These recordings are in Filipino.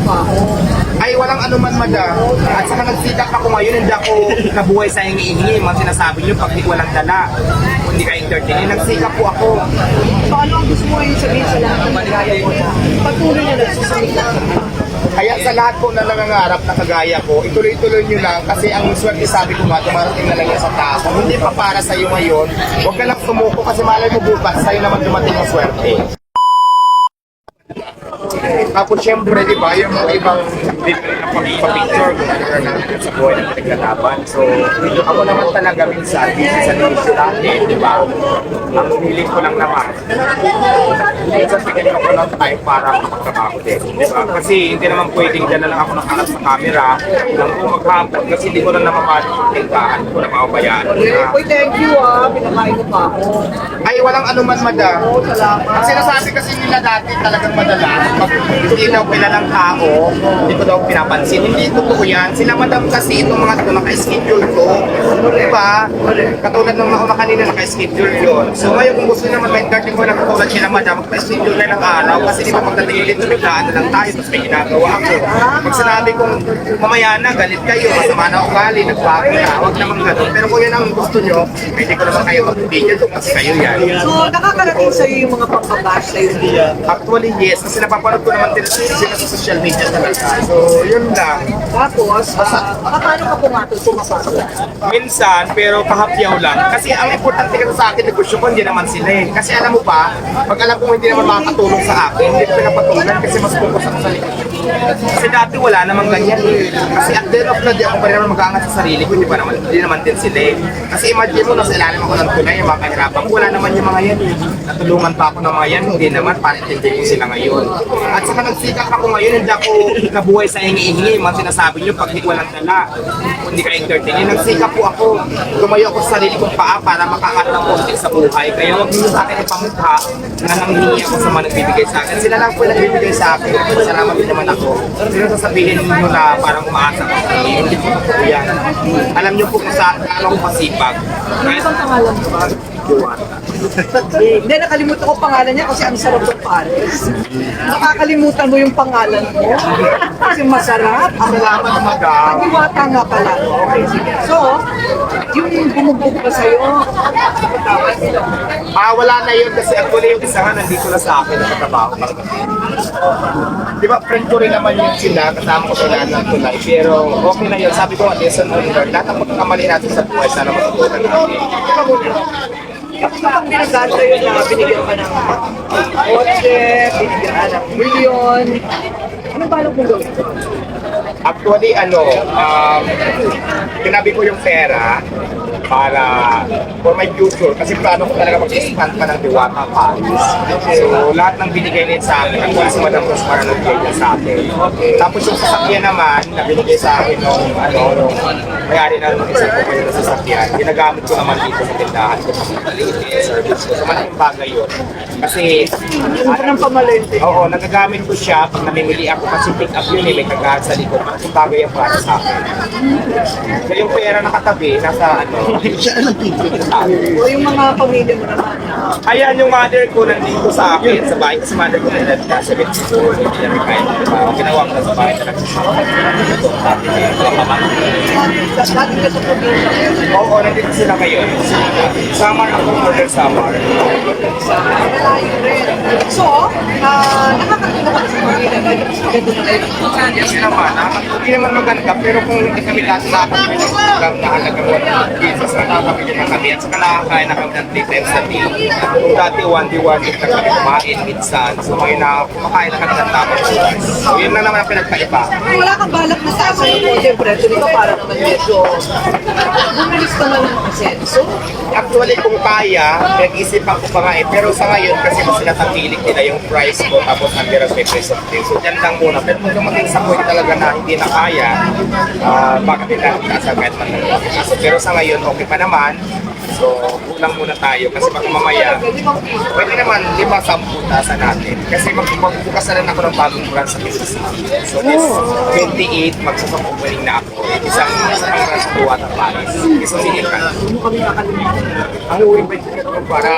pa ako. Ay, walang anuman, madam. At saka nagsidak ako ngayon, hindi ako nabuhay sa hingi-hingi. Mga sinasabi niyo, pag di walang dala, kung hindi ka entertain, nagsikap po ako. So ano ang gusto mo yung sabihin sa lahat ng magaya mo na patuloy na nagsusalita? Kaya sa lahat po na nangangarap na kagaya ko, ituloy-tuloy nyo lang kasi ang swerte sabi ko nga, dumarating na lang yan sa tao. Kung hindi pa para sa'yo ngayon, huwag ka lang sumuko kasi malay mo bukas, sa'yo naman dumating ang swerte. Tapos syempre, di ba, yung mga ibang picture kung ano na sa buhay ng pinaglalaban. So, ako naman talaga minsan, busy sa news natin, di ba? Ang hiling ko lang naman, minsan bigyan ako ng time para magtrabaho din, di ba? Kasi hindi naman pwedeng dyan na lang ako nakakat sa camera nang maghapon kasi hindi ko na namamali yung tindahan ko na mapabayaan. Uy, thank you pinakain ko pa ako. Ay, walang anuman, madam. Salamat. Ang sinasabi kasi nila dati talagang madalas, pag hindi daw kilalang tao, hindi ko daw pinapansin. Hindi totoo yan. Sila madam kasi itong mga ito naka-schedule ko. Di ba? Katulad ng mga kanina naka-schedule yun. So ngayon kung gusto naman may entertain ko na katulad sila madam, naka-schedule na ng araw. Kasi di ba pagdating ulit tumiglaan na lang tayo, tapos may ginagawa ako. Pag sinabi kong mamaya na, galit kayo, masama na ugali, nagbago na, huwag naman ganun. Pero kung yan ang gusto nyo, pwede ko naman kayo mag-video doon kasi kayo yan. So nakakarating sa'yo yung mga pagbabash sa'yo niya? Actually, yes. Kasi napapanood ko naman din sila sa social media talaga. So, yun lang. Tapos, paano ka pumatol pumapasok? Minsan, pero kahapyaw lang. Kasi ang importante kasi sa akin, negosyo ko, hindi naman sila eh. Kasi alam mo ba, pag alam kong hindi naman makakatulong sa akin, hindi ko pinapatulan kasi mas focus ako sa likod. Kasi dati wala namang ganyan eh. Kasi at the end of the day, ako pa rin naman mag-aangat sa sarili ko, hindi naman din sila eh. Kasi imagine mo, nasa ilalim ako ng tulay, yung mga kahirapan ko, wala naman yung mga yan eh. Natulungan pa ako ng mga yan, hindi naman, para intindihin ko sila ngayon. At saka nagsikap ako ngayon, hindi ako nabuhay sa hingi-hingi. Mga sinasabi niyo, pag di walang dala, kung hindi ka entertain, nagsikap po ako. Tumayo ako sa sarili kong paa para makakaroon ng konti sa buhay. Kaya huwag niyo sa akin ipamukha na nanghihingi ako sa mga nagbibigay sa akin. Sila lang po yung nagbibigay sa akin. Salamat din naman ako. Sino sasabihin niyo na parang umaasa ko. Hindi po po yan. Alam niyo po kung saan ako masipag. Ano bang pangalan mo ba? Hindi, nakalimutan ko pangalan niya kasi ang sarap ng pares. Nakakalimutan mo yung pangalan mo kasi masarap. Salamat, madam. Diwata nga pala. Okay, sige. So, yung bumugbog pa sa'yo, tawag nila. Wala na yun kasi actually yung isa nga nandito na sa akin nakatrabaho. Di ba, friend ko rin naman yun sila, kasama ko sila ng tulay. Pero okay na yun. Sabi ko, lesson learned. Lahat ng pagkakamali natin sa buhay, sana matutunan natin. Kapag binagaan sa'yo na binigyan ka ng kotse, binigyan ka ng milyon, anong balak mong gawin? Actually, tinabi ko yung pera para for my future kasi plano ko talaga mag-expand pa ng Diwata Paris. So, lahat ng binigay nila sa akin, actually si Madam Rose para nagbigay niya sa akin. Tapos yung sasakyan naman, na binigay sa akin nung may-ari na ng isang kumpanya na sasakyan, ginagamit ko naman dito sa tindahan ko sa service ko. So, malaking bagay yun. Kasi, Ang pamalente. oo, nagagamit ko siya pag namimili ako kasi pick up yun may kagahan sa likod. Malaking bagay yung para sa akin. So, yung pera nakatabi, nasa O yung mga pamilya mo naman. ayan yung mother ko nandito sa akin sa bahay kasi mother ko na nasa 74 so hindi na kahit ginawa ko na sa bahay na nagsasama Dati ka sa probinsya. oo nandito sila ngayon summer ako order summer Malayo rin. So, nakakatulong ka sa pamilya. Ganito na kayo. kasi naman hindi naman maganda pero kung hindi kami dati nakakabili lang mahalaga mo Jesus nakakabili na kami at saka nakakain na kami ng 3 times a day kung dati 1D1 na kami kumain minsan so ngayon na kumakain na kami ng tapos so yun na naman ang pinagkaiba. Wala kang balak na sa sa'yo po. Siyempre, di ba para naman medyo bumilis ka naman ng senso? Actually, kung kaya, nag-isipan ko pa nga eh. Pero sa ngayon, kasi mas sinatangkilik nila yung price ko, tapos under ang price of things. So, dyan lang muna. Pero kung dumating sa point talaga na hindi na kaya, bakit nila nasa kahit man lang. Pero sa ngayon, okay pa naman. So, kulang muna tayo kasi baka mamaya, pwede naman 5-10 tasa natin. Kasi magbubukas na rin ako ng bagong branch sa Quezon City. So, this 28, magsasang-opening na ako. Isang branch sa Tuwata Paris. Quezon City ka. Hindi mo kami nakalimutan. Ang uwi ba ito para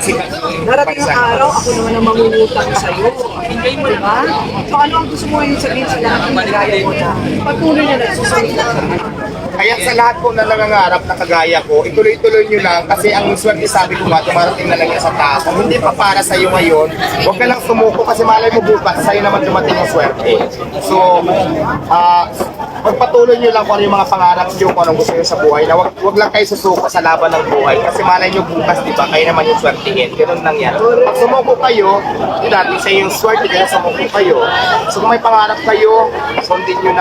sikat yung Darating ang bansa? araw, ako naman ang mangungutang sa'yo. Diba? So ano ang gusto mo ngayon sabihin sa lahat ng nagaya mo na patuloy na nagsusunod na Kaya sa lahat po na nangangarap na kagaya ko, ituloy-tuloy nyo lang kasi ang swerte sabi ko nga, dumarating na lang yan sa tao. Kung hindi pa para sa iyo ngayon, huwag ka lang sumuko kasi malay mo bukas, sa'yo naman dumating ang swerte. So, pagpatuloy nyo lang kung ano yung mga pangarap nyo, kung anong gusto nyo sa buhay, na wag lang kayo susuko sa laban ng buhay kasi malay nyo bukas, di ba, kayo naman yung swertihin. Ganun lang yan. Pag sumuko kayo, dati sa yung swerte, kaya sumuko kayo. So kung may pangarap kayo, sundin nyo na